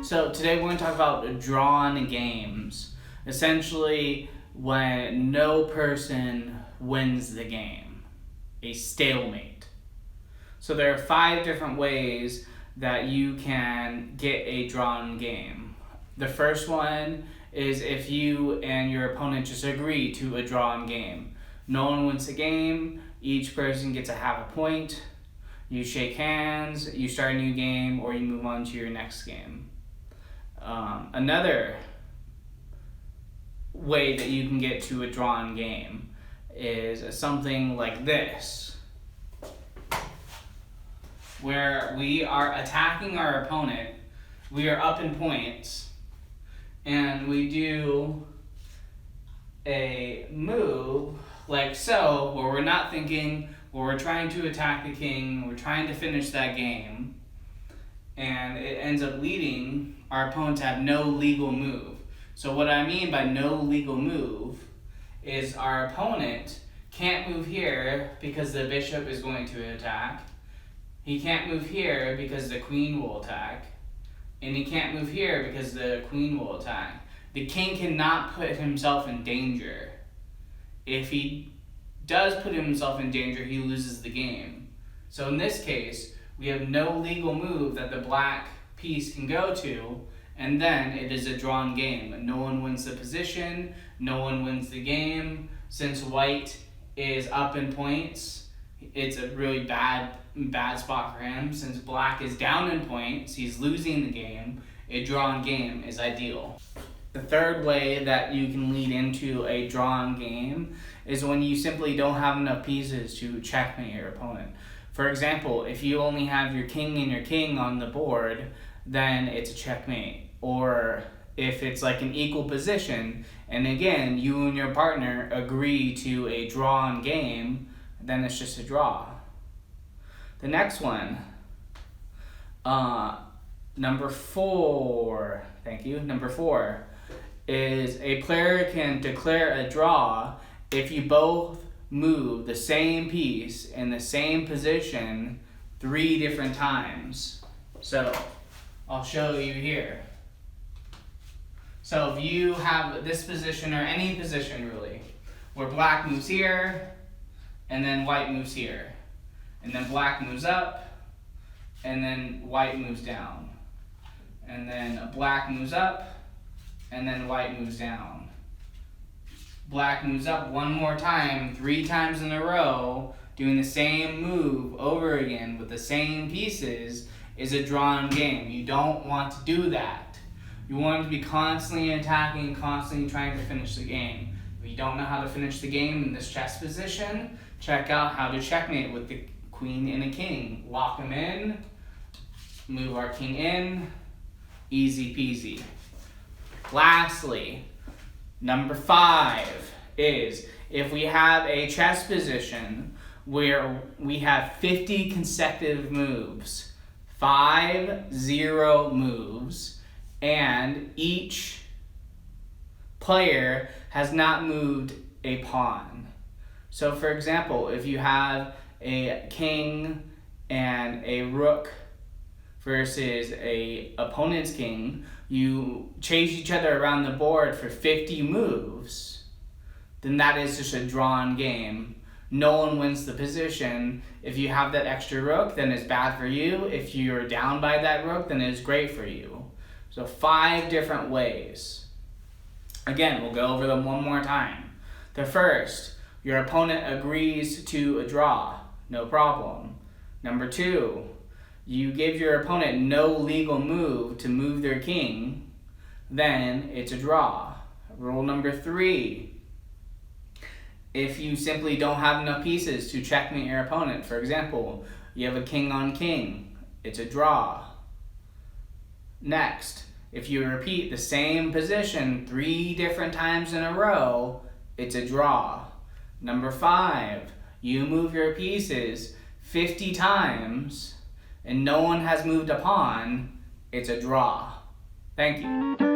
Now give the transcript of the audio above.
So today we're going to talk about drawn games. Essentially, when no person wins the game. A stalemate. So there are 5 different ways that you can get a drawn game. The first one is if you and your opponent just agree to a drawn game. No one wins the game, each person gets a half a point. You shake hands, you start a new game, or you move on to your next game. Another way that you can get to a drawn game is something like this, where we are attacking our opponent, we are up in points, and we do a move like so, where we're not thinking, where we're trying to attack the king, we're trying to finish that game, and it ends up leading our opponent to have no legal move. So what I mean by no legal move is our opponent can't move here because the bishop is going to attack. He can't move here because the queen will attack. And he can't move here because the queen will attack. The king cannot put himself in danger. If he does put himself in danger, he loses the game. So in this case, we have no legal move that the black piece can go to, and then it is a drawn game. No one wins the position, no one wins the game. Since white is up in points, it's a really bad spot for him. Since black is down in points, he's losing the game. A drawn game is ideal. The third way that you can lead into a drawn game is when you simply don't have enough pieces to checkmate your opponent. For example, if you only have your king and your king on the board, then it's a checkmate. Or if it's like an equal position, and again, you and your partner agree to a drawn game, then it's just a draw. The next one, number 4, is a player can declare a draw if you both move the same piece in the same position 3 different times. So I'll show you here. So if you have this position, or any position really, where black moves here, and then white moves here, and then black moves up, and then white moves down, and then black moves up, and then white moves down. Black moves up one more time, 3 times in a row, doing the same move over again with the same pieces, is a drawn game. You don't want to do that. You want to be constantly attacking, constantly trying to finish the game. If you don't know how to finish the game in this chess position, check out how to checkmate with the queen and a king. Lock them in, move our king in, easy peasy. Lastly, number 5 is if we have a chess position where we have 50 consecutive moves, 5-0 moves, and each player has not moved a pawn. So for example, if you have a king and a rook versus a opponent's king, you chase each other around the board for 50 moves, then that is just a drawn game. No one wins the position. If you have that extra rook, then it's bad for you. If you're down by that rook, then it's great for you. So 5 different ways. Again, we'll go over them one more time. The first, your opponent agrees to a draw. No problem. Number 2, you give your opponent no legal move to move their king, then it's a draw. Rule number 3, if you simply don't have enough pieces to checkmate your opponent, for example, you have a king on king, it's a draw. Next, if you repeat the same position 3 different times in a row, it's a draw. Number 5, you move your pieces 50 times and no one has moved a pawn, it's a draw. Thank you.